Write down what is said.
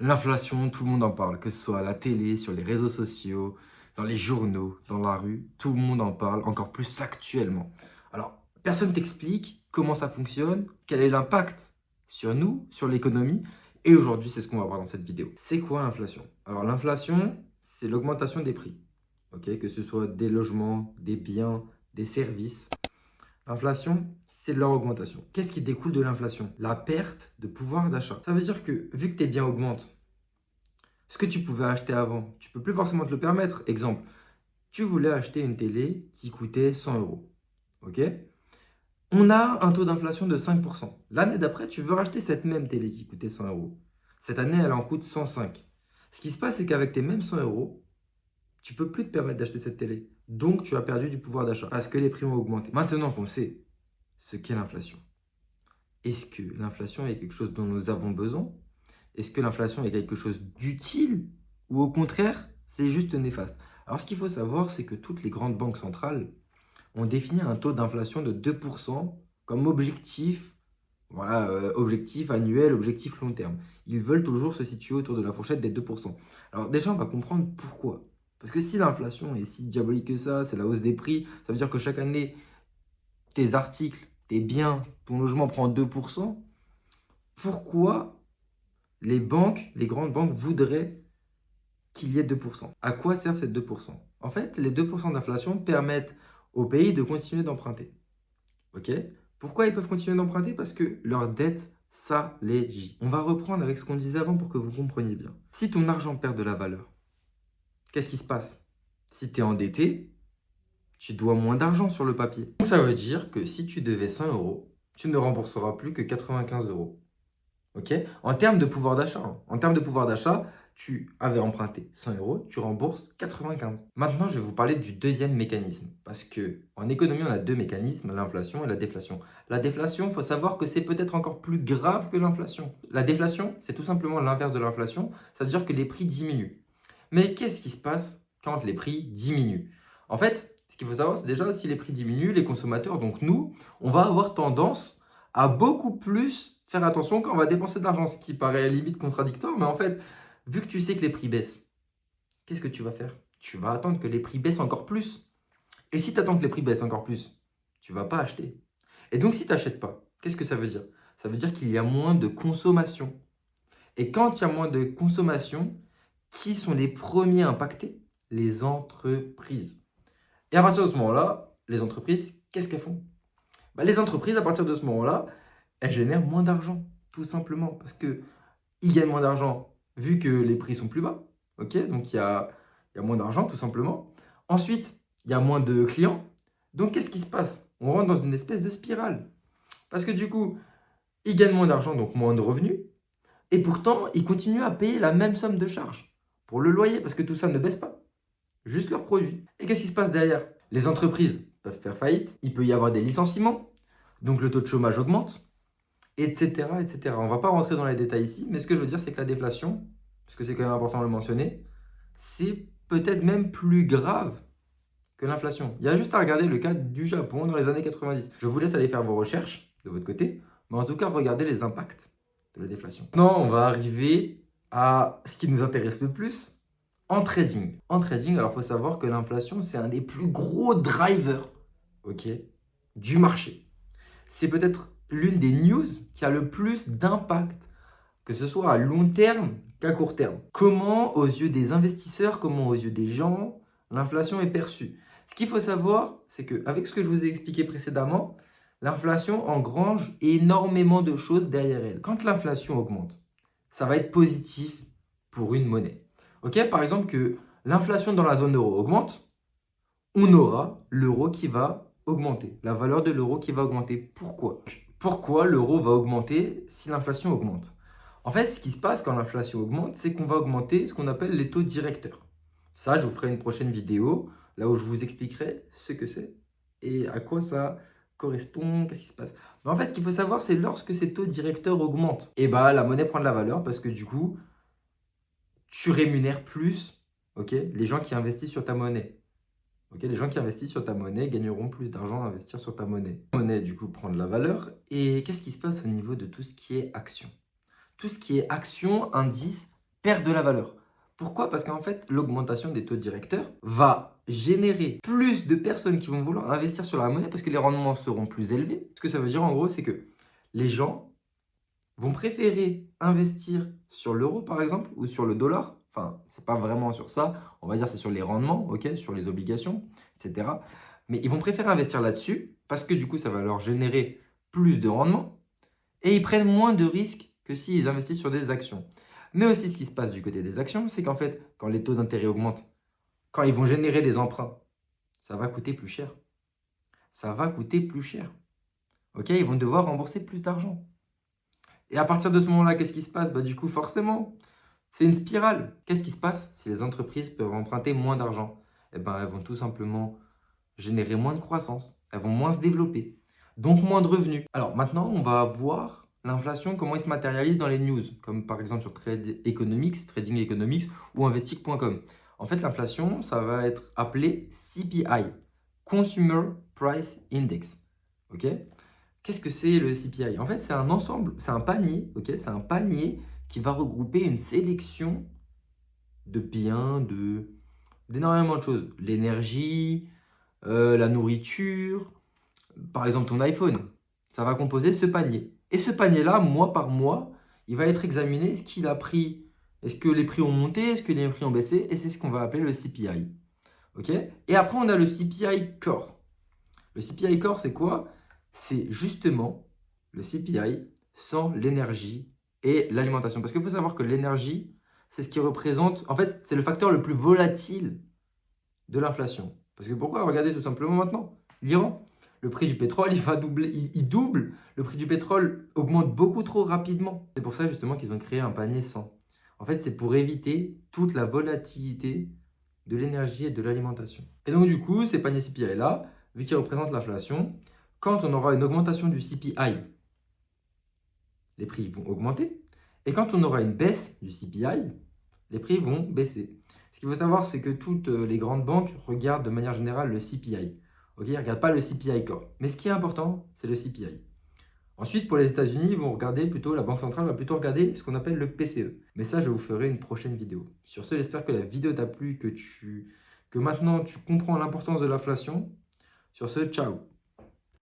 L'inflation, tout le monde en parle, que ce soit à la télé, sur les réseaux sociaux, dans les journaux, dans la rue, tout le monde en parle, encore plus actuellement. Alors, personne t'explique comment ça fonctionne, quel est l'impact sur nous, sur l'économie, et aujourd'hui, c'est ce qu'on va voir dans cette vidéo. C'est quoi l'inflation? Alors, l'inflation, c'est l'augmentation des prix, ok? Que ce soit des logements, des biens, des services. L'inflation, c'est leur augmentation. Qu'est-ce qui découle de l'inflation? La perte de pouvoir d'achat. Ça veut dire que vu que tes biens augmentent, ce que tu pouvais acheter avant, tu peux plus forcément te le permettre. Exemple, tu voulais acheter une télé qui coûtait 100 euros. Ok? On a un taux d'inflation de 5%. L'année d'après, tu veux racheter cette même télé qui coûtait 100 euros. Cette année, elle en coûte 105. Ce qui se passe, c'est qu'avec tes mêmes 100 euros, tu peux plus te permettre d'acheter cette télé. Donc, tu as perdu du pouvoir d'achat parce que les prix ont augmenté. Maintenant qu'on sait ce qu'est l'inflation, est-ce que l'inflation est quelque chose dont nous avons besoin? Est-ce que l'inflation est quelque chose d'utile ou au contraire, c'est juste néfaste? Alors, ce qu'il faut savoir, c'est que toutes les grandes banques centrales ont défini un taux d'inflation de 2% comme objectif, voilà, objectif annuel, objectif long terme. Ils veulent toujours se situer autour de la fourchette des 2%. Alors déjà, on va comprendre pourquoi. Parce que si l'inflation est si diabolique que ça, c'est la hausse des prix, ça veut dire que chaque année, tes articles, tes biens, ton logement prend 2%. Pourquoi les banques, les grandes banques voudraient qu'il y ait 2%? À quoi servent ces 2%? En fait, les 2% d'inflation permettent au pays de continuer d'emprunter. Ok? Pourquoi ils peuvent continuer d'emprunter? Parce que leur dette s'allégit. On va reprendre avec ce qu'on disait avant pour que vous compreniez bien. Si ton argent perd de la valeur, qu'est-ce qui se passe? Si tu es endetté, tu dois moins d'argent sur le papier. Donc ça veut dire que si tu devais 100 euros, tu ne rembourseras plus que 95 euros. Ok? En termes de pouvoir d'achat, hein. En termes de pouvoir d'achat, tu avais emprunté 100 euros, tu rembourses 95. Maintenant, je vais vous parler du deuxième mécanisme. Parce que en économie, on a deux mécanismes, l'inflation et la déflation. La déflation, il faut savoir que c'est peut-être encore plus grave que l'inflation. La déflation, c'est tout simplement l'inverse de l'inflation. Ça veut dire que les prix diminuent. Mais qu'est-ce qui se passe quand les prix diminuent? En fait, ce qu'il faut savoir, c'est déjà si les prix diminuent, les consommateurs, donc nous, on va avoir tendance à beaucoup plus faire attention quand on va dépenser de l'argent, ce qui paraît à la limite contradictoire, mais en fait, vu que tu sais que les prix baissent, qu'est-ce que tu vas faire? Tu vas attendre que les prix baissent encore plus. Et si tu attends que les prix baissent encore plus, tu vas pas acheter. Et donc, si tu n'achètes pas, qu'est-ce que ça veut dire? Ça veut dire qu'il y a moins de consommation. Et quand il y a moins de consommation, qui sont les premiers impactés? Les entreprises. Et à partir de ce moment-là, les entreprises, qu'est-ce qu'elles font? Bah, les entreprises, à partir de ce moment-là, elles génèrent moins d'argent, tout simplement. Parce qu'ils gagnent moins d'argent vu que les prix sont plus bas. Ok? Donc il y a moins d'argent, tout simplement. Ensuite, il y a moins de clients. Donc qu'est-ce qui se passe? On rentre dans une espèce de spirale. Parce que du coup, ils gagnent moins d'argent, donc moins de revenus. Et pourtant, ils continuent à payer la même somme de charges pour le loyer, parce que tout ça ne baisse pas. Juste leurs produits. Et qu'est-ce qui se passe derrière? Les entreprises peuvent faire faillite, il peut y avoir des licenciements, donc le taux de chômage augmente, etc., etc. On ne va pas rentrer dans les détails ici, mais ce que je veux dire, c'est que la déflation, parce que c'est quand même important de le mentionner, c'est peut-être même plus grave que l'inflation. Il y a juste à regarder le cas du Japon dans les années 90. Je vous laisse aller faire vos recherches de votre côté, mais en tout cas, regardez les impacts de la déflation. Maintenant, on va arriver à ce qui nous intéresse le plus, en trading. En trading, alors il faut savoir que l'inflation, c'est un des plus gros drivers, ok, du marché. C'est peut-être l'une des news qui a le plus d'impact, que ce soit à long terme qu'à court terme. Comment, aux yeux des investisseurs, comment aux yeux des gens, l'inflation est perçue? Ce qu'il faut savoir, c'est qu'avec ce que je vous ai expliqué précédemment, l'inflation engrange énormément de choses derrière elle. Quand l'inflation augmente, ça va être positif pour une monnaie. Ok, par exemple, que l'inflation dans la zone euro augmente, on aura l'euro qui va augmenter, la valeur de l'euro qui va augmenter. Pourquoi? Pourquoi l'euro va augmenter si l'inflation augmente? En fait, ce qui se passe quand l'inflation augmente, c'est qu'on va augmenter ce qu'on appelle les taux directeurs. Ça, je vous ferai une prochaine vidéo, là où je vous expliquerai ce que c'est et à quoi ça correspond, qu'est-ce qui se passe. Mais en fait, ce qu'il faut savoir, c'est lorsque ces taux directeurs augmentent, et bah la monnaie prend de la valeur parce que du coup, tu rémunères plus, ok, les gens qui investissent sur ta monnaie. Ok, les gens qui investissent sur ta monnaie gagneront plus d'argent à investir sur ta monnaie. La monnaie, du coup, prend de la valeur. Et qu'est-ce qui se passe au niveau de tout ce qui est action? Tout ce qui est action, indice, perdent de la valeur. Pourquoi? Parce qu'en fait, l'augmentation des taux directeurs va générer plus de personnes qui vont vouloir investir sur la monnaie parce que les rendements seront plus élevés. Ce que ça veut dire en gros, c'est que les gens vont préférer investir sur l'euro par exemple ou sur le dollar. Enfin, c'est pas vraiment sur ça. On va dire c'est sur les rendements, ok, sur les obligations, etc. Mais ils vont préférer investir là-dessus parce que du coup, ça va leur générer plus de rendements et ils prennent moins de risques que s'ils investissent sur des actions. Mais aussi, ce qui se passe du côté des actions, c'est qu'en fait, quand les taux d'intérêt augmentent, quand ils vont générer des emprunts, ça va coûter plus cher. Ça va coûter plus cher. Ok, ils vont devoir rembourser plus d'argent. Et à partir de ce moment-là, qu'est-ce qui se passe? Bah, du coup, forcément, c'est une spirale. Qu'est-ce qui se passe si les entreprises peuvent emprunter moins d'argent? Eh ben, elles vont tout simplement générer moins de croissance. Elles vont moins se développer. Donc, moins de revenus. Alors, maintenant, on va voir l'inflation, comment il se matérialise dans les news, comme par exemple sur Trading Economics ou investic.com. En fait, l'inflation, ça va être appelé CPI, Consumer Price Index. Ok? Qu'est-ce que c'est le CPI? En fait, c'est un ensemble, c'est un panier, ok? C'est un panier qui va regrouper une sélection de biens, d'énormément de choses. L'énergie, la nourriture, par exemple ton iPhone. Ça va composer ce panier. Et ce panier-là, mois par mois, il va être examiné. Est-ce qu'il a pris, est-ce que les prix ont monté, est-ce que les prix ont baissé? Et c'est ce qu'on va appeler le CPI. Ok? Et après, on a le CPI Core. Le CPI Core, c'est quoi? C'est justement le CPI sans l'énergie et l'alimentation. Parce qu'il faut savoir que l'énergie, c'est ce qui représente, en fait, c'est le facteur le plus volatile de l'inflation. Parce que pourquoi? Regardez tout simplement maintenant. L'Iran, le prix du pétrole, il va doubler, il double. Le prix du pétrole augmente beaucoup trop rapidement. C'est pour ça justement qu'ils ont créé un panier 100. En fait, c'est pour éviter toute la volatilité de l'énergie et de l'alimentation. Et donc du coup, ces paniers CPI-là, vu qu'ils représentent l'inflation, quand on aura une augmentation du CPI, les prix vont augmenter. Et quand on aura une baisse du CPI, les prix vont baisser. Ce qu'il faut savoir, c'est que toutes les grandes banques regardent de manière générale le CPI. Ok, ils ne regardent pas le CPI Core. Mais ce qui est important, c'est le CPI. Ensuite, pour les États-Unis, ils vont regarder plutôt, la Banque centrale va plutôt regarder ce qu'on appelle le PCE. Mais ça, je vous ferai une prochaine vidéo. Sur ce, j'espère que la vidéo t'a plu, que maintenant tu comprends l'importance de l'inflation. Sur ce, ciao!